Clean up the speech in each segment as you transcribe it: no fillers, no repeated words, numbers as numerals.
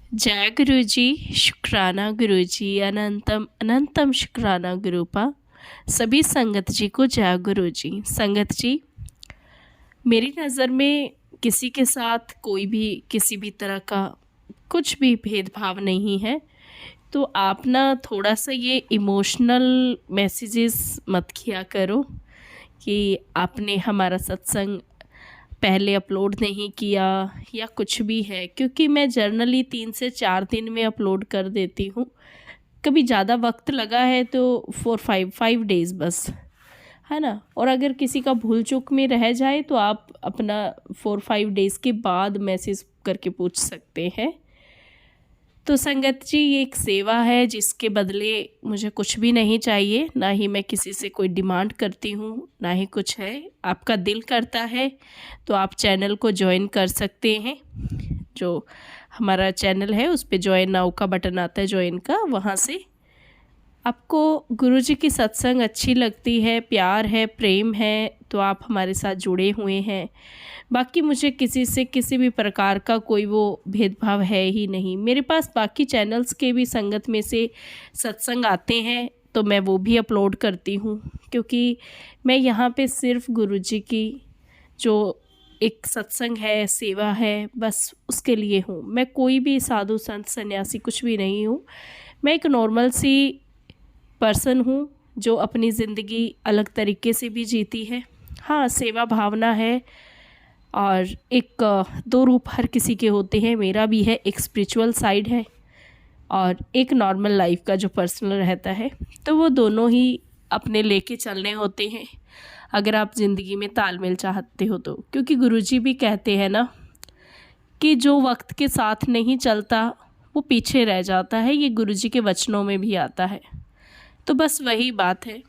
जय गुरु जी। शुक्राना गुरु जी, अनंतम अनंतम शुक्राना गुरुपा। सभी संगत जी को जय गुरु जी। संगत जी, मेरी नज़र में किसी के साथ कोई भी किसी भी तरह का कुछ भी भेदभाव नहीं है। तो आप ना थोड़ा सा ये इमोशनल मैसेजेस मत किया करो कि आपने हमारा सत्संग पहले अपलोड नहीं किया या कुछ भी है, क्योंकि मैं जर्नली 3 से 4 दिन में अपलोड कर देती हूँ। कभी ज़्यादा वक्त लगा है तो 4-5 डेज़ बस, है ना। और अगर किसी का भूल चूक में रह जाए तो आप अपना 4-5 डेज़ के बाद मैसेज करके पूछ सकते हैं। तो संगत जी, ये एक सेवा है जिसके बदले मुझे कुछ भी नहीं चाहिए, ना ही मैं किसी से कोई डिमांड करती हूँ, ना ही कुछ है। आपका दिल करता है तो आप चैनल को ज्वाइन कर सकते हैं। जो हमारा चैनल है उस पर ज्वाइन नाउ का बटन आता है, ज्वाइन का, वहाँ से आपको गुरुजी की सत्संग अच्छी लगती है, प्यार है, प्रेम है, तो आप हमारे साथ जुड़े हुए हैं। बाकी मुझे किसी से किसी भी प्रकार का कोई वो भेदभाव है ही नहीं। मेरे पास बाकी चैनल्स के भी संगत में से सत्संग आते हैं तो मैं वो भी अपलोड करती हूँ, क्योंकि मैं यहाँ पे सिर्फ गुरुजी की जो एक सत्संग है, सेवा है, बस उसके लिए हूँ। मैं कोई भी साधु संत सन्यासी कुछ भी नहीं हूँ। मैं एक नॉर्मल सी पर्सन हूँ जो अपनी ज़िंदगी अलग तरीके से भी जीती है। हाँ, सेवा भावना है और एक दो रूप हर किसी के होते हैं। मेरा भी है, एक स्पिरिचुअल साइड है और एक नॉर्मल लाइफ का जो पर्सनल रहता है। तो वो दोनों ही अपने लेके चलने होते हैं अगर आप ज़िंदगी में तालमेल चाहते हो तो। क्योंकि गुरुजी भी कहते हैं ना कि जो वक्त के साथ नहीं चलता वो पीछे रह जाता है। ये गुरुजी के वचनों में भी आता है। तो बस वही बात है।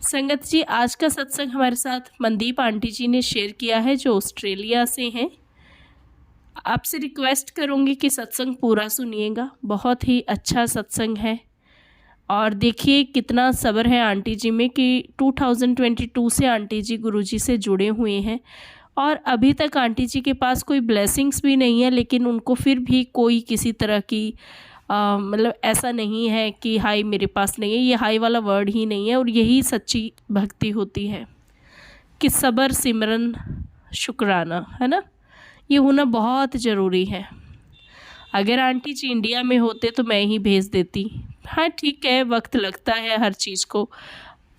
संगत जी, आज का सत्संग हमारे साथ मनदीप आंटी जी ने शेयर किया है, जो ऑस्ट्रेलिया से हैं। आपसे रिक्वेस्ट करूँगी कि सत्संग पूरा सुनिएगा। बहुत ही अच्छा सत्संग है और देखिए कितना सब्र है आंटी जी में कि 2022 से आंटी जी गुरुजी से जुड़े हुए हैं और अभी तक आंटी जी के पास कोई ब्लेसिंग्स भी नहीं है, लेकिन उनको फिर भी कोई किसी तरह की मतलब ऐसा नहीं है कि हाई मेरे पास नहीं है। ये हाई वाला वर्ड ही नहीं है और यही सच्ची भक्ति होती है कि सब्र, सिमरन, शुक्राना, है ना। ये होना बहुत ज़रूरी है। अगर आंटी जी इंडिया में होते तो मैं ही भेज देती। हाँ ठीक है, वक्त लगता है हर चीज़ को।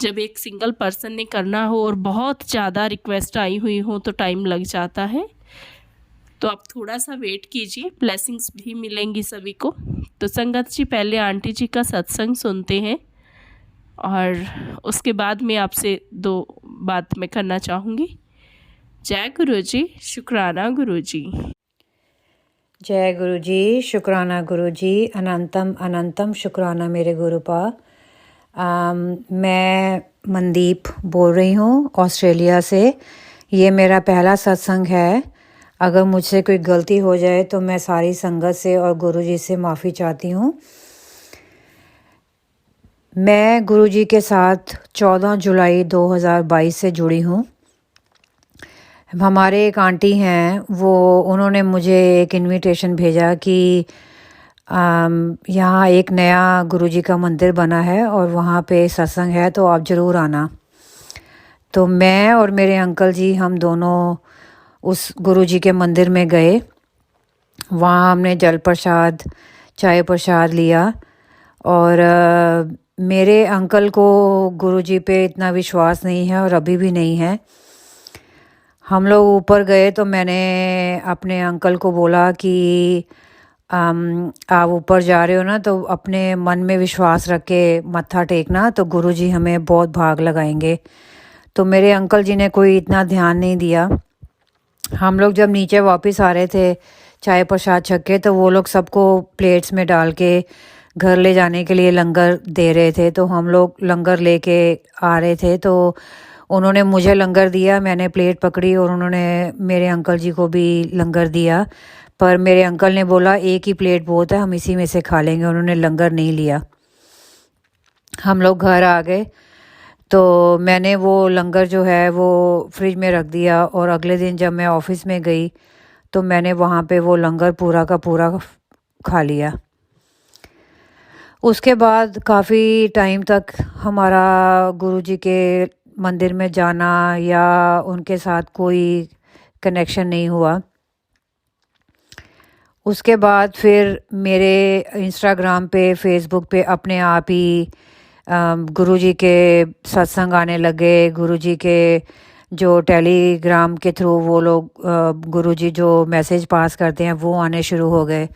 जब एक सिंगल पर्सन ने करना हो और बहुत ज़्यादा रिक्वेस्ट आई हुई हो तो टाइम लग जाता है। तो आप थोड़ा सा वेट कीजिए, ब्लेसिंग्स भी मिलेंगी सभी को। तो संगत जी, पहले आंटी जी का सत्संग सुनते हैं और उसके बाद मैं आपसे दो बात मैं करना चाहूँगी। जय गुरु जी। शुक्राना गुरु जी। जय गुरु जी। शुक्राना गुरु जी। अनंतम अनंतम शुक्राना मेरे गुरुपा। मैं मनदीप बोल रही हूँ ऑस्ट्रेलिया से। ये मेरा पहला सत्संग है। अगर मुझसे कोई गलती हो जाए तो मैं सारी संगत से और गुरुजी से माफ़ी चाहती हूँ। मैं गुरुजी के साथ 14 जुलाई 2022 से जुड़ी हूँ। हमारे एक आंटी हैं, वो उन्होंने मुझे एक इनविटेशन भेजा कि यहाँ एक नया गुरुजी का मंदिर बना है और वहाँ पे सत्संग है, तो आप ज़रूर आना। तो मैं और मेरे अंकल जी, हम दोनों उस गुरुजी के मंदिर में गए। वहाँ हमने जल प्रसाद, चाय प्रसाद लिया और मेरे अंकल को गुरुजी पे इतना विश्वास नहीं है और अभी भी नहीं है। हम लोग ऊपर गए तो मैंने अपने अंकल को बोला कि आप ऊपर जा रहे हो ना, तो अपने मन में विश्वास रख के मत्था टेकना, तो गुरुजी हमें बहुत भाग लगाएंगे। तो मेरे अंकल जी ने कोई इतना ध्यान नहीं दिया। हम लोग जब नीचे वापस आ रहे थे चाय प्रसाद छक के, तो वो लोग सबको प्लेट्स में डाल के घर ले जाने के लिए लंगर दे रहे थे। तो हम लोग लंगर लेके आ रहे थे, तो उन्होंने मुझे लंगर दिया, मैंने प्लेट पकड़ी और उन्होंने मेरे अंकल जी को भी लंगर दिया। पर मेरे अंकल ने बोला एक ही प्लेट बहुत है, हम इसी में से खा लेंगे। उन्होंने लंगर नहीं लिया। हम लोग घर आ गए तो मैंने वो लंगर जो है वो फ्रिज में रख दिया और अगले दिन जब मैं ऑफिस में गई तो मैंने वहाँ पे वो लंगर पूरा का पूरा खा लिया। उसके बाद काफ़ी टाइम तक हमारा गुरुजी के मंदिर में जाना या उनके साथ कोई कनेक्शन नहीं हुआ। उसके बाद फिर मेरे इंस्टाग्राम पे, फेसबुक पे अपने आप ही गुरुजी के सत्संग आने लगे। गुरुजी के जो टेलीग्राम के थ्रू वो लोग गुरुजी जो मैसेज पास करते हैं वो आने शुरू हो गए।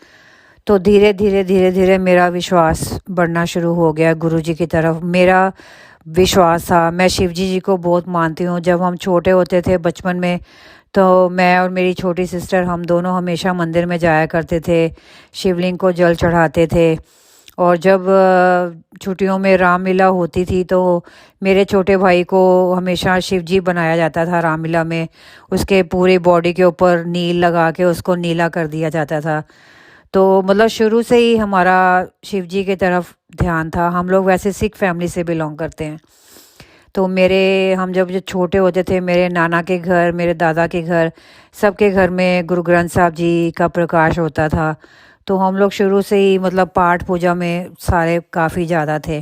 तो धीरे धीरे धीरे धीरे मेरा विश्वास बढ़ना शुरू हो गया गुरुजी की तरफ। मेरा विश्वास था, मैं शिवजी जी को बहुत मानती हूँ। जब हम छोटे होते थे बचपन में, तो मैं और मेरी छोटी सिस्टर हम दोनों हमेशा मंदिर में जाया करते थे, शिवलिंग को जल चढ़ाते थे। और जब छुट्टियों में रामलीला होती थी तो मेरे छोटे भाई को हमेशा शिवजी बनाया जाता था रामलीला में। उसके पूरी बॉडी के ऊपर नील लगा के उसको नीला कर दिया जाता था। तो मतलब शुरू से ही हमारा शिवजी की तरफ ध्यान था। हम लोग वैसे सिख फैमिली से बिलोंग करते हैं। तो हम जब छोटे होते थे, मेरे नाना के घर, मेरे दादा के घर, सबके घर में गुरु ग्रंथ साहब जी का प्रकाश होता था। तो हम लोग शुरू से ही मतलब पाठ पूजा में सारे काफ़ी ज़्यादा थे।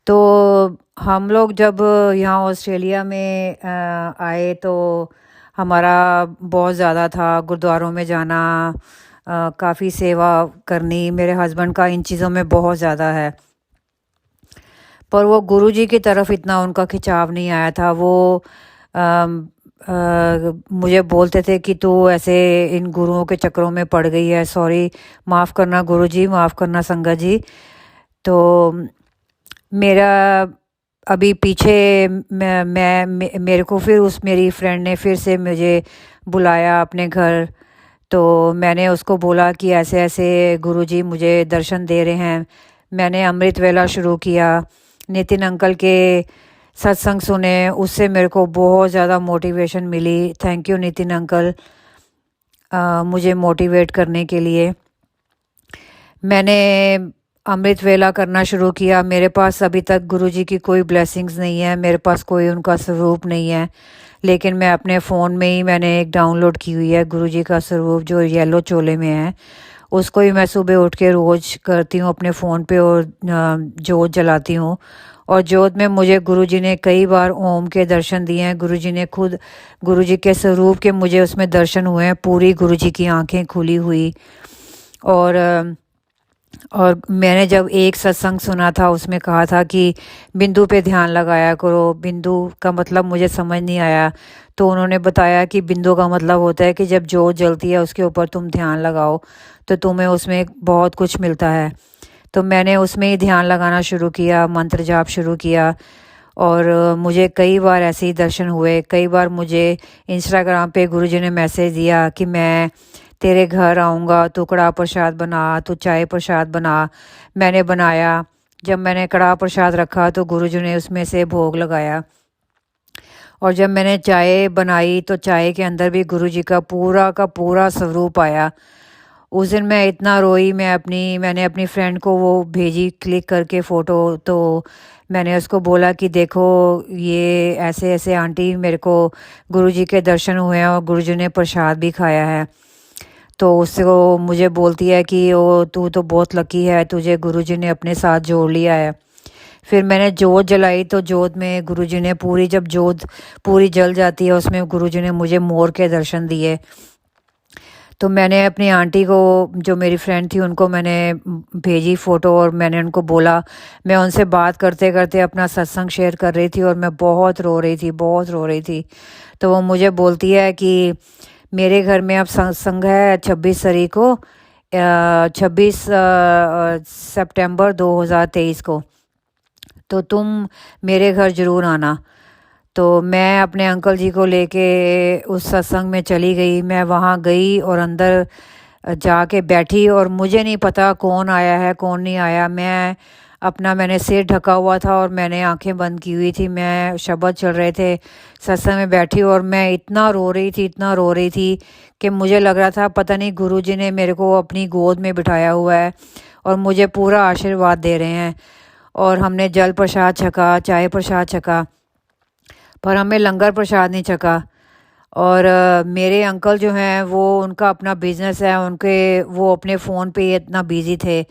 तो हम लोग जब यहाँ ऑस्ट्रेलिया में आए तो हमारा बहुत ज़्यादा था गुरुद्वारों में जाना, काफ़ी सेवा करनी। मेरे हस्बैंड का इन चीज़ों में बहुत ज़्यादा है, पर वो गुरुजी की तरफ इतना उनका खिंचाव नहीं आया था। वो मुझे बोलते थे कि तू ऐसे इन गुरुओं के चक्रों में पड़ गई है। सॉरी, माफ़ करना गुरुजी, माफ़ करना संगत जी। तो मेरा अभी पीछे मेरे को फिर मेरी फ्रेंड ने फिर से मुझे बुलाया अपने घर। तो मैंने उसको बोला कि ऐसे ऐसे गुरुजी मुझे दर्शन दे रहे हैं। मैंने अमृत वेला शुरू किया, नितिन अंकल के सत्संग सुने, उससे मेरे को बहुत ज़्यादा मोटिवेशन मिली। थैंक यू नितिन अंकल, मुझे मोटिवेट करने के लिए। मैंने अमृत वेला करना शुरू किया। मेरे पास अभी तक गुरुजी की कोई ब्लेसिंग्स नहीं है, मेरे पास कोई उनका स्वरूप नहीं है, लेकिन मैं अपने फ़ोन में ही मैंने एक डाउनलोड की हुई है गुरुजी का स्वरूप जो येलो चोले में है। उसको ही मैं सुबह उठ के रोज़ करती हूँ अपने फ़ोन पे और जोत जलाती हूँ। और जोत में मुझे गुरुजी ने कई बार ओम के दर्शन दिए हैं। गुरुजी ने खुद गुरुजी के स्वरूप के मुझे उसमें दर्शन हुए हैं, पूरी गुरुजी की आंखें खुली हुई। और मैंने जब एक सत्संग सुना था उसमें कहा था कि बिंदु पे ध्यान लगाया करो। बिंदु का मतलब मुझे समझ नहीं आया, तो उन्होंने बताया कि बिंदु का मतलब होता है कि जब जोत जलती है उसके ऊपर तुम ध्यान लगाओ तो तुम्हें उसमें बहुत कुछ मिलता है। तो मैंने उसमें ही ध्यान लगाना शुरू किया, मंत्र जाप शुरू किया। और मुझे कई बार ऐसे ही दर्शन हुए। कई बार मुझे इंस्टाग्राम पे गुरुजी ने मैसेज दिया कि मैं तेरे घर आऊँगा, तू कड़ाह प्रसाद बना, तू चाय प्रसाद बना। मैंने बनाया। जब मैंने कड़ाह प्रसाद रखा तो गुरुजी ने उसमें से भोग लगाया। और जब मैंने चाय बनाई तो चाय के अंदर भी गुरुजी का पूरा स्वरूप आया। उस दिन मैं इतना रोई। मैंने अपनी फ्रेंड को वो भेजी क्लिक करके फ़ोटो। तो मैंने उसको बोला कि देखो ये ऐसे ऐसे आंटी, मेरे को गुरुजी के दर्शन हुए हैं और गुरुजी ने प्रसाद भी खाया है। तो उससे वो मुझे बोलती है कि ओ तू तो बहुत लकी है, तुझे गुरुजी ने अपने साथ जोड़ लिया है। फिर मैंने जोत जलाई तो जोत में गुरुजी ने जब जोत पूरी जल जाती है उसमें गुरुजी ने मुझे मोर के दर्शन दिए। तो मैंने अपनी आंटी को, जो मेरी फ्रेंड थी, उनको मैंने भेजी फ़ोटो और मैंने उनको बोला। मैं उनसे बात करते करते अपना सत्संग शेयर कर रही थी और मैं बहुत रो रही थी। तो वो मुझे बोलती है कि मेरे घर में अब सत्संग है 26 तारीख को, 26 सितंबर 2023 को, तो तुम मेरे घर ज़रूर आना। तो मैं अपने अंकल जी को लेके उस सत्संग में चली गई। मैं वहाँ गई और अंदर जाके बैठी और मुझे नहीं पता कौन आया है कौन नहीं आया। मैंने सिर ढका हुआ था और मैंने आंखें बंद की हुई थी। मैं शब्द चल रहे थे, सत्संग में बैठी और मैं इतना रो रही थी कि मुझे लग रहा था पता नहीं गुरुजी ने मेरे को अपनी गोद में बिठाया हुआ है और मुझे पूरा आशीर्वाद दे रहे हैं। और हमने जल प्रसाद छका, चाय प्रसाद छका, पर हमें लंगर प्रसाद नहीं छका। और मेरे अंकल जो हैं वो उनका अपना बिजनेस है, उनके वो अपने फ़ोन पे ही इतना बिजी थे।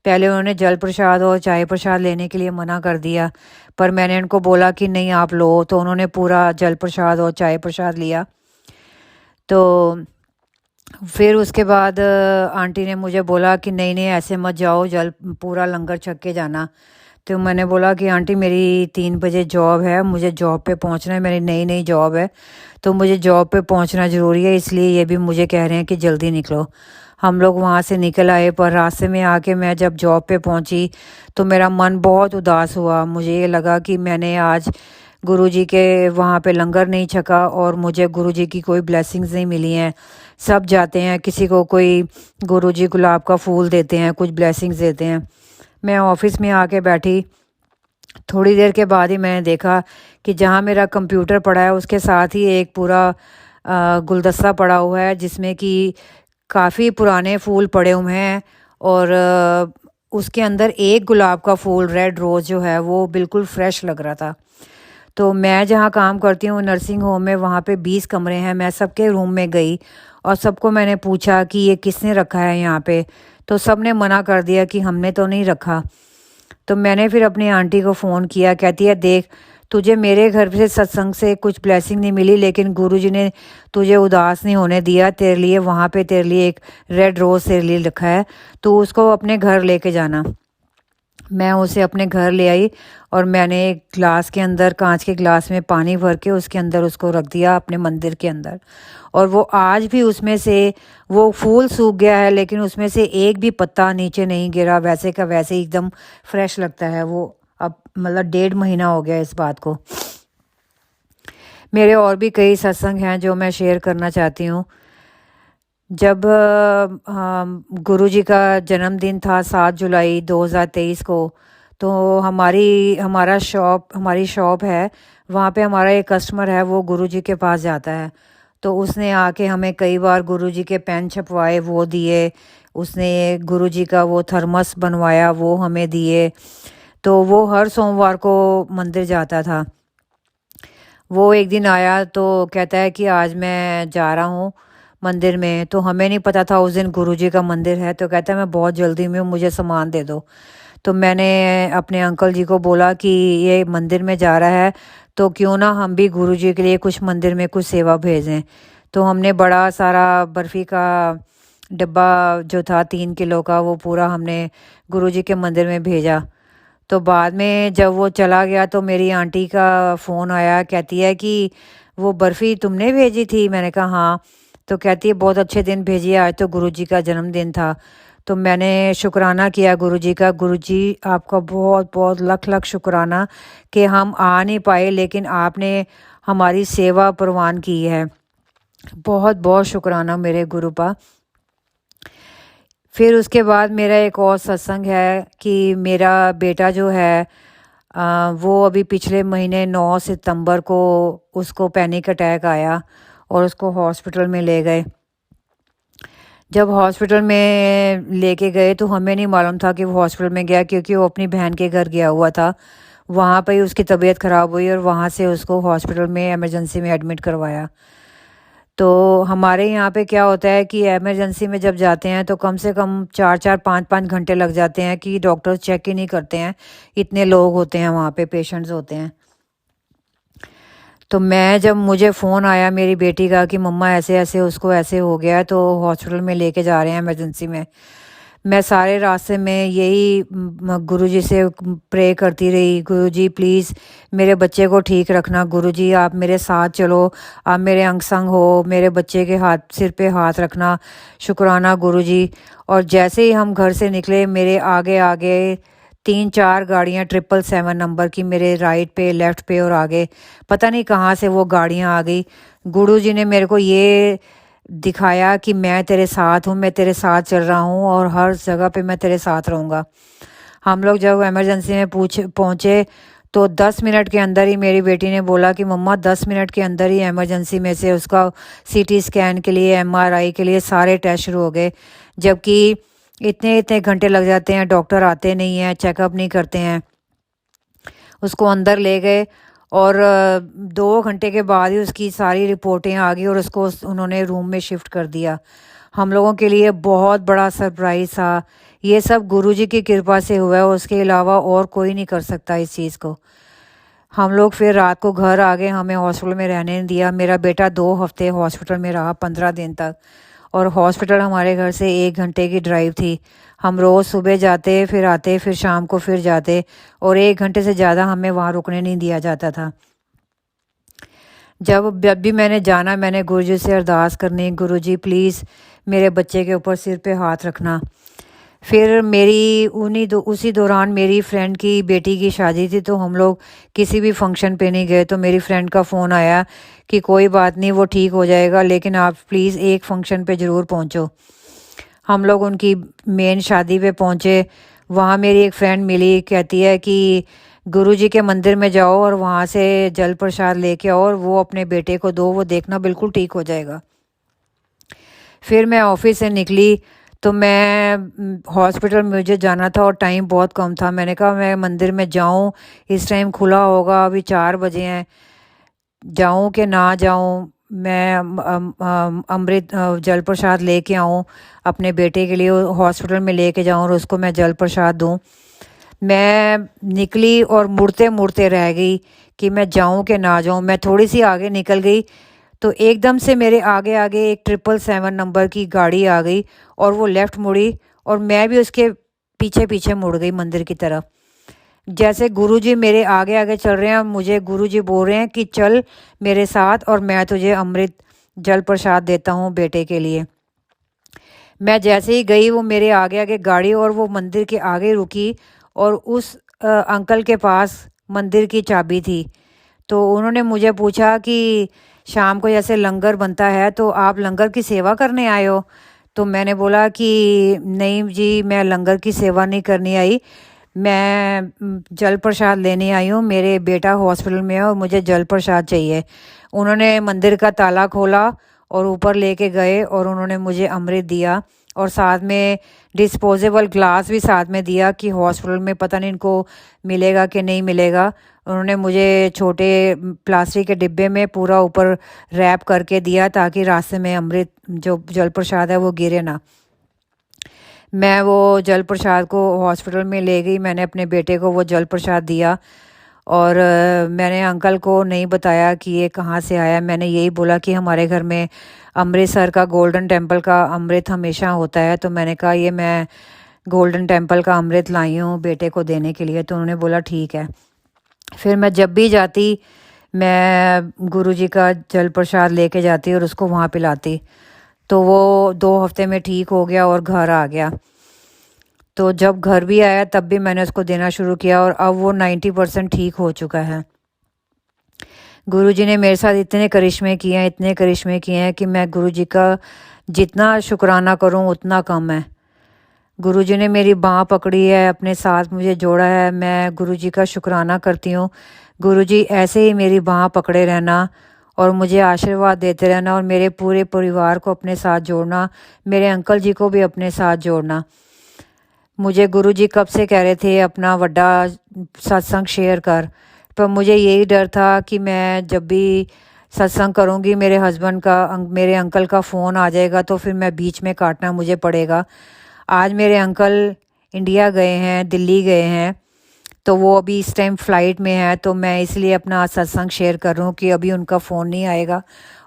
पहले उन्होंने जल प्रसाद और चाय प्रसाद लेने के लिए मना कर दिया, पर मैंने उनको बोला कि नहीं आप लो, तो उन्होंने पूरा जल प्रसाद और चाय प्रसाद लिया। तो फिर उसके बाद आंटी ने मुझे बोला कि नहीं नहीं ऐसे मत जाओ, जल पूरा लंगर छक के जाना। तो मैंने बोला कि आंटी मेरी 3 बजे जॉब है, मुझे जॉब पे पहुंचना है, मेरी नई नई जॉब है, तो मुझे जॉब पे पहुंचना ज़रूरी है, इसलिए ये भी मुझे कह रहे हैं कि जल्दी निकलो। हम लोग वहाँ से निकल आए, पर रास्ते में आके मैं जब जॉब पे पहुंची तो मेरा मन बहुत उदास हुआ। मुझे ये लगा कि मैंने आज गुरुजी के वहाँ पे लंगर नहीं छका और मुझे गुरुजी की कोई ब्लेसिंग्स नहीं मिली हैं। सब जाते हैं, किसी को कोई गुरुजी गुलाब का फूल देते हैं, कुछ ब्लेसिंग्स देते हैं। मैं ऑफिस में आके बैठी, थोड़ी देर के बाद ही मैंने देखा कि जहाँ मेरा कंप्यूटर पड़ा है उसके साथ ही एक पूरा गुलदस्ता पड़ा हुआ है, जिसमें कि काफ़ी पुराने फूल पड़े हुए हैं, और उसके अंदर एक गुलाब का फूल रेड रोज़ जो है वो बिल्कुल फ्रेश लग रहा था। तो मैं जहाँ काम करती हूँ नर्सिंग होम में, वहाँ पे 20 कमरे हैं। मैं सबके रूम में गई और सबको मैंने पूछा कि ये किसने रखा है यहाँ पे, तो सब ने मना कर दिया कि हमने तो नहीं रखा। तो मैंने फिर अपनी आंटी को फ़ोन किया, कहती है देख, तुझे मेरे घर से सत्संग से कुछ ब्लेसिंग नहीं मिली, लेकिन गुरुजी ने तुझे उदास नहीं होने दिया, तेरे लिए वहाँ पे तेरे लिए एक रेड रोज़ तेरे लिए रखा है, तो उसको अपने घर लेके जाना। मैं उसे अपने घर ले आई और मैंने एक ग्लास के अंदर, कांच के ग्लास में पानी भर के उसके अंदर उसको रख दिया अपने मंदिर के अंदर। और वो आज भी उसमें से, वो फूल सूख गया है लेकिन उसमें से एक भी पत्ता नीचे नहीं गिरा, वैसे का वैसे ही एकदम फ्रेश लगता है वो। अब मतलब 1.5 महीना हो गया इस बात को। मेरे और भी कई सत्संग हैं जो मैं शेयर करना चाहती हूँ। जब गुरुजी का जन्मदिन था 7 जुलाई 2023 को, तो हमारी शॉप है, वहाँ पे हमारा एक कस्टमर है, वो गुरुजी के पास जाता है। तो उसने आके हमें कई बार गुरुजी के पेन छपवाए, वो दिए। उसने गुरुजी का वो थर्मस बनवाया, वो हमें दिए। तो वो हर सोमवार को मंदिर जाता था। वो एक दिन आया तो कहता है कि आज मैं जा रहा हूँ मंदिर में, तो हमें नहीं पता था उस दिन गुरुजी का मंदिर है। तो कहता है मैं बहुत जल्दी में हूँ, मुझे सामान दे दो। तो मैंने अपने अंकल जी को बोला कि ये मंदिर में जा रहा है, तो क्यों ना हम भी गुरुजी के लिए कुछ मंदिर में कुछ सेवा भेजें। तो हमने बड़ा सारा बर्फ़ी का डब्बा जो था 3 किलो का, वो पूरा हमने गुरुजी के मंदिर में भेजा। तो बाद में जब वो चला गया तो मेरी आंटी का फ़ोन आया, कहती है कि वो बर्फ़ी तुमने भेजी थी? मैंने कहा हाँ। तो कहती है बहुत अच्छे दिन भेजी है, आज तो गुरुजी का जन्मदिन था। तो मैंने शुक्राना किया गुरुजी का, गुरुजी आपका बहुत बहुत लख लख शुक्राना कि हम आ नहीं पाए, लेकिन आपने हमारी सेवा परवान की है। बहुत बहुत शुक्राना मेरे गुरुपा। फिर उसके बाद मेरा एक और सत्संग है कि मेरा बेटा जो है वो अभी पिछले महीने 9 सितंबर को उसको पैनिक अटैक आया और उसको हॉस्पिटल में ले गए। जब हॉस्पिटल में लेके गए तो हमें नहीं मालूम था कि वो हॉस्पिटल में गया, क्योंकि वो अपनी बहन के घर गया हुआ था। वहाँ पे ही उसकी तबीयत ख़राब हुई और वहाँ से उसको हॉस्पिटल में इमरजेंसी में एडमिट करवाया। तो हमारे यहाँ पे क्या होता है कि इमरजेंसी में जब जाते हैं तो कम से कम 4-4 5-5 घंटे लग जाते हैं कि डॉक्टर्स चेक ही नहीं करते हैं, इतने लोग होते हैं वहाँ पे, पेशेंट्स होते हैं। तो मैं जब मुझे फ़ोन आया मेरी बेटी का कि मम्मा ऐसे ऐसे उसको ऐसे हो गया है, तो हॉस्पिटल में लेके जा रहे हैं इमरजेंसी में, मैं सारे रास्ते में यही गुरुजी से प्रे करती रही, गुरुजी प्लीज़ मेरे बच्चे को ठीक रखना, गुरुजी आप मेरे साथ चलो, आप मेरे अंग संग हो, मेरे बच्चे के हाथ सिर पे हाथ रखना, शुक्राना गुरुजी। और जैसे ही हम घर से निकले, मेरे आगे आगे 3-4 गाड़ियाँ 777 नंबर की, मेरे राइट पे लेफ़्ट पे और आगे, पता नहीं कहाँ से वो गाड़ियाँ आ गई। गुरुजी ने मेरे को ये दिखाया कि मैं तेरे साथ हूँ, मैं तेरे साथ चल रहा हूँ और हर जगह पे मैं तेरे साथ रहूँगा। हम लोग जब इमरजेंसी में पहुँचे तो 10 मिनट के अंदर ही मेरी बेटी ने बोला कि मम्मा 10 मिनट के अंदर ही इमरजेंसी में से उसका सीटी स्कैन के लिए, एमआरआई के लिए सारे टेस्ट शुरू हो गए, जबकि इतने इतने घंटे लग जाते हैं, डॉक्टर आते नहीं हैं, चेकअप नहीं करते हैं। उसको अंदर ले गए और 2 घंटे के बाद ही उसकी सारी रिपोर्टें आ गई और उसको उन्होंने रूम में शिफ्ट कर दिया। हम लोगों के लिए बहुत बड़ा सरप्राइज़ था। ये सब गुरुजी की कृपा से हुआ है, उसके अलावा और कोई नहीं कर सकता इस चीज़ को। हम लोग फिर रात को घर आ गए, हमें हॉस्पिटल में रहने नहीं दिया। मेरा बेटा 2 हफ्ते हॉस्पिटल में रहा, 15 दिन तक। और हॉस्पिटल हमारे घर से 1 घंटे की ड्राइव थी। हम रोज़ सुबह जाते, फिर आते, फिर शाम को फिर जाते, और 1 घंटे से ज़्यादा हमें वहाँ रुकने नहीं दिया जाता था। जब जब भी मैंने जाना, मैंने गुरुजी से अरदास करनी, गुरुजी प्लीज़ मेरे बच्चे के ऊपर सिर पे हाथ रखना। फिर मेरी उसी दौरान मेरी फ्रेंड की बेटी की शादी थी, तो हम लोग किसी भी फंक्शन पे नहीं गए। तो मेरी फ्रेंड का फ़ोन आया कि कोई बात नहीं, वो ठीक हो जाएगा, लेकिन आप प्लीज़ एक फंक्शन पे ज़रूर पहुंचो। हम लोग उनकी मेन शादी पे पहुंचे। वहाँ मेरी एक फ्रेंड मिली, कहती है कि गुरुजी के मंदिर में जाओ और वहाँ से जल प्रसाद लेके आओ और वो अपने बेटे को दो, वो देखना बिल्कुल ठीक हो जाएगा। फिर मैं ऑफिस से निकली, तो मैं हॉस्पिटल मुझे जाना था और टाइम बहुत कम था। मैंने कहा मैं मंदिर में जाऊं, इस टाइम खुला होगा, अभी 4 बजे हैं, जाऊं कि ना जाऊं। मैं अमृत जल प्रसाद लेके आऊं अपने बेटे के लिए, हॉस्पिटल में लेके जाऊं और उसको मैं जल प्रसाद दूं। मैं निकली और मुड़ते मुड़ते रह गई कि मैं जाऊं कि ना जाऊं। मैं थोड़ी सी आगे निकल गई तो एकदम से मेरे आगे आगे एक 777 नंबर की गाड़ी आ गई और वो लेफ़्ट मुड़ी और मैं भी उसके पीछे पीछे मुड़ गई मंदिर की तरफ। जैसे गुरुजी मेरे आगे आगे चल रहे हैं, मुझे गुरुजी बोल रहे हैं कि चल मेरे साथ और मैं तुझे अमृत जल प्रसाद देता हूँ बेटे के लिए। मैं जैसे ही गई, वो मेरे आगे आगे गाड़ी और वो मंदिर के आगे रुकी और उस अंकल के पास मंदिर की चाबी थी। तो उन्होंने मुझे पूछा कि शाम को जैसे लंगर बनता है, तो आप लंगर की सेवा करने आए हो? तो मैंने बोला कि नहीं जी, मैं लंगर की सेवा नहीं करने आई, मैं जल प्रसाद लेने आई हूँ। मेरे बेटा हॉस्पिटल में है और मुझे जल प्रसाद चाहिए। उन्होंने मंदिर का ताला खोला और ऊपर लेके गए और उन्होंने मुझे अमृत दिया और साथ में डिस्पोजेबल ग्लास भी साथ में दिया कि हॉस्पिटल में पता नहीं इनको मिलेगा कि नहीं मिलेगा। उन्होंने मुझे छोटे प्लास्टिक के डिब्बे में पूरा ऊपर रैप करके दिया ताकि रास्ते में अमृत जो जल प्रसाद है वो गिरे ना। मैं वो जल प्रसाद को हॉस्पिटल में ले गई, मैंने अपने बेटे को वो जल प्रसाद दिया और मैंने अंकल को नहीं बताया कि ये कहाँ से आया। मैंने यही बोला कि हमारे घर में अमृतसर का गोल्डन टेम्पल का अमृत हमेशा होता है। तो मैंने कहा ये मैं गोल्डन टेम्पल का अमृत लाई हूँ बेटे को देने के लिए। तो उन्होंने बोला ठीक है। फिर मैं जब भी जाती, मैं गुरुजी का जल प्रसाद लेके जाती और उसको वहाँ पिलाती। तो वो 2 हफ्ते में ठीक हो गया और घर आ गया। तो जब घर भी आया तब भी मैंने उसको देना शुरू किया और अब वो 90% ठीक हो चुका है। गुरुजी ने मेरे साथ इतने करिश्मे किए हैं, इतने करिश्मे किए हैं कि मैं गुरुजी का जितना शुक्राना करूं उतना कम है। गुरुजी ने मेरी बाँह पकड़ी है, अपने साथ मुझे जोड़ा है, मैं गुरुजी का शुक्राना करती हूँ। गुरुजी ऐसे ही मेरी बाँह पकड़े रहना और मुझे आशीर्वाद देते रहना और मेरे पूरे परिवार को अपने साथ जोड़ना, मेरे अंकल जी को भी अपने साथ जोड़ना। मुझे गुरुजी कब से कह रहे थे अपना बड़ा सत्संग शेयर कर, पर मुझे यही डर था कि मैं जब भी सत्संग करूँगी मेरे हस्बैंड का मेरे अंकल का फ़ोन आ जाएगा तो फिर मैं बीच में काटना मुझे पड़ेगा। आज मेरे अंकल इंडिया गए हैं, दिल्ली गए हैं, तो वो अभी इस टाइम फ़्लाइट में है, तो मैं इसलिए अपना सत्संग शेयर कर रहा हूँ कि अभी उनका फ़ोन नहीं आएगा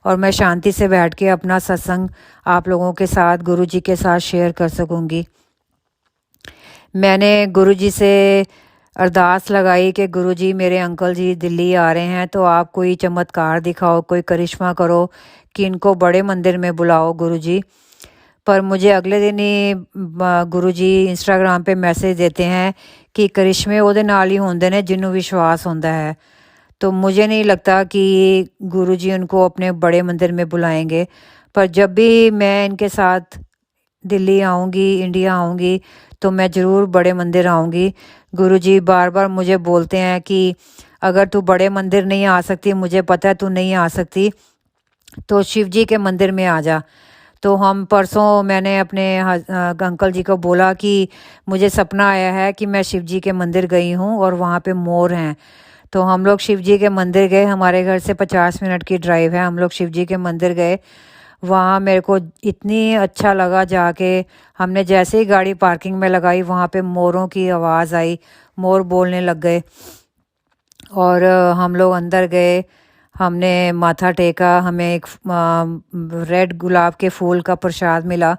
और मैं शांति से बैठ के अपना सत्संग आप लोगों के साथ गुरुजी के साथ शेयर कर सकूँगी। मैंने गुरुजी से अरदास लगाई कि गुरुजी मेरे अंकल जी दिल्ली आ रहे हैं, तो आप कोई चमत्कार दिखाओ, कोई करिश्मा करो कि इनको बड़े मंदिर में बुलाओ गुरुजी। पर मुझे अगले दिन ही गुरुजी इंस्टाग्राम पे मैसेज देते हैं कि करिश्मे ਉਹਦੇ ਨਾਲ ही होंदे ने जिन्हों विश्वास होता है। तो मुझे नहीं लगता कि गुरुजी उनको अपने बड़े मंदिर में बुलाएंगे। पर जब भी मैं इनके साथ दिल्ली आऊँगी, इंडिया आऊँगी, तो मैं ज़रूर बड़े मंदिर आऊँगी। गुरुजी बार बार मुझे बोलते हैं कि अगर तू बड़े मंदिर नहीं आ सकती, मुझे पता है तू नहीं आ सकती, तो शिव जी के मंदिर में आ जा। तो हम परसों मैंने अपने अंकल जी को बोला कि मुझे सपना आया है कि मैं शिव जी के मंदिर गई हूँ और वहाँ पे मोर हैं। तो हम लोग शिव जी के मंदिर गए। हमारे घर से 50 मिनट की ड्राइव है। हम लोग शिव जी के मंदिर गए। वहाँ मेरे को इतनी अच्छा लगा जाके। हमने जैसे ही गाड़ी पार्किंग में लगाई, वहाँ पे मोरों की आवाज़ आई, मोर बोलने लग गए। और हम लोग अंदर गए, हमने माथा टेका, हमें एक रेड गुलाब के फूल का प्रसाद मिला।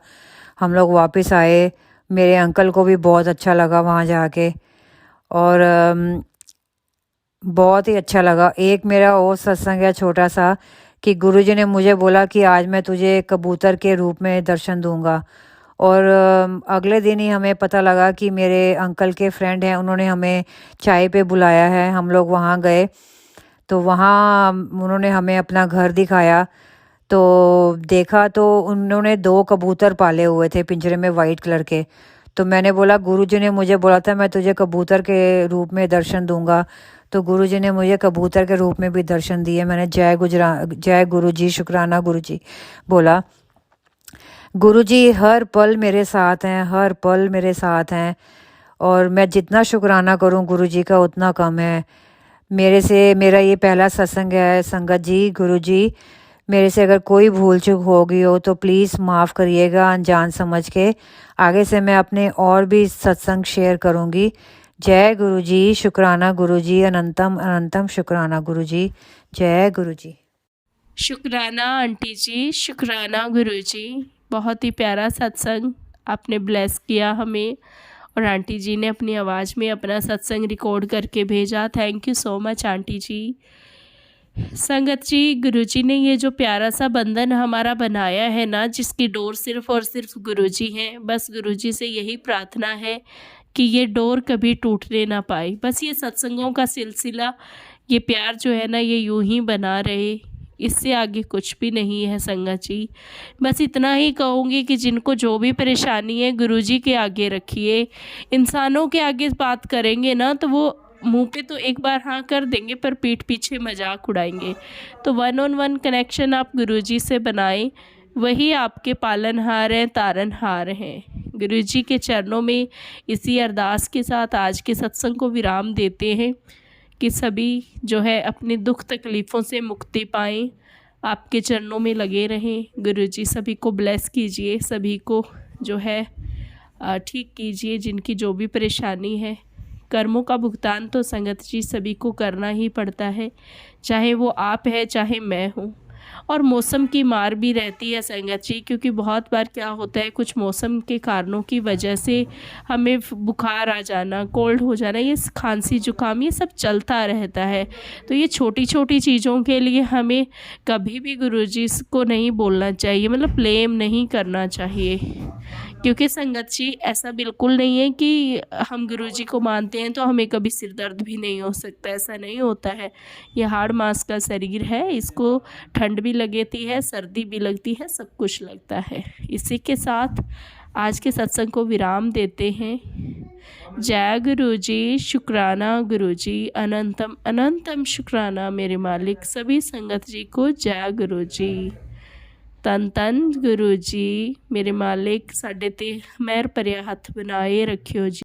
हम लोग वापस आए। मेरे अंकल को भी बहुत अच्छा लगा वहाँ जाके, और बहुत ही अच्छा लगा। एक मेरा और सत्संग है छोटा सा, कि गुरुजी ने मुझे बोला कि आज मैं तुझे कबूतर के रूप में दर्शन दूंगा। और अगले दिन ही हमें पता लगा कि मेरे अंकल के फ्रेंड हैं, उन्होंने हमें चाय पे बुलाया है। हम लोग वहाँ गए, तो वहाँ उन्होंने हमें अपना घर दिखाया। तो देखा तो उन्होंने 2 कबूतर पाले हुए थे पिंजरे में, वाइट कलर के। तो मैंने बोला, गुरुजी ने मुझे बोला था मैं तुझे कबूतर के रूप में दर्शन दूंगा। तो गुरुजी ने मुझे कबूतर के रूप में भी दर्शन दिए। मैंने जय गुरुजी, शुक्राना गुरुजी बोला। गुरुजी हर पल मेरे साथ हैं, हर पल मेरे साथ हैं, और मैं जितना शुक्राना करूं गुरुजी का उतना कम है। मेरा ये पहला सत्संग है संगत जी। गुरुजी, मेरे से अगर कोई भूल चूक हो गई हो तो प्लीज़ माफ़ करिएगा, अनजान समझ के। आगे से मैं अपने और भी सत्संग शेयर करूँगी। जय गुरुजी, शुक्राना गुरुजी, अनंतम अनंतम शुक्राना गुरुजी। जय गुरुजी। शुक्राना आंटी जी, शुक्राना गुरुजी। बहुत ही प्यारा सत्संग आपने ब्लेस किया हमें, और आंटी जी ने अपनी आवाज़ में अपना सत्संग रिकॉर्ड करके भेजा। Thank you so much aunty जी। संगत जी, गुरुजी ने ये जो प्यारा सा बंधन हमारा बनाया है ना, जिसकी डोर सिर्फ़ और सिर्फ गुरुजी हैं। बस गुरुजी से यही प्रार्थना है कि ये डोर कभी टूटने ना पाए। बस ये सत्संगों का सिलसिला, ये प्यार जो है ना, ये यूं ही बना रहे। इससे आगे कुछ भी नहीं है संगत जी। बस इतना ही कहूँगी कि जिनको जो भी परेशानी है, गुरुजी के आगे रखिए। इंसानों के आगे बात करेंगे ना, तो वो मुंह पे तो एक बार हाँ कर देंगे, पर पीठ पीछे मजाक उड़ाएंगे। तो 1-on-1 कनेक्शन आप गुरुजी से बनाएं। वही आपके पालनहार हैं, तारनहार हैं। गुरुजी के चरणों में इसी अरदास के साथ आज के सत्संग को विराम देते हैं कि सभी जो है अपने दुख तकलीफ़ों से मुक्ति पाएं। आपके चरणों में लगे रहें। गुरुजी सभी को ब्लेस कीजिए, सभी को जो है ठीक कीजिए, जिनकी जो भी परेशानी है। कर्मों का भुगतान तो संगत जी सभी को करना ही पड़ता है, चाहे वो आप है चाहे मैं हूँ। और मौसम की मार भी रहती है संगत जी, क्योंकि बहुत बार क्या होता है, कुछ मौसम के कारणों की वजह से हमें बुखार आ जाना, कोल्ड हो जाना, ये खांसी जुकाम ये सब चलता रहता है। तो ये छोटी छोटी चीज़ों के लिए हमें कभी भी गुरुजी को नहीं बोलना चाहिए, मतलब ब्लेम नहीं करना चाहिए। क्योंकि संगत जी ऐसा बिल्कुल नहीं है कि हम गुरुजी को मानते हैं तो हमें कभी सिर दर्द भी नहीं हो सकता, ऐसा नहीं होता है। ये हाड़ मांस का शरीर है, इसको ठंड भी लगती है, सर्दी भी लगती है, सब कुछ लगता है। इसी के साथ आज के सत्संग को विराम देते हैं। जय गुरुजी, शुक्राना गुरुजी, अनंतम अनंतम शुक्राना मेरे मालिक। सभी संगत जी को जय गुरुजी। तन तन गुरुजी, मेरे मालिक, साडे ते मेहर भरिया हथ बनाए रखियो जी।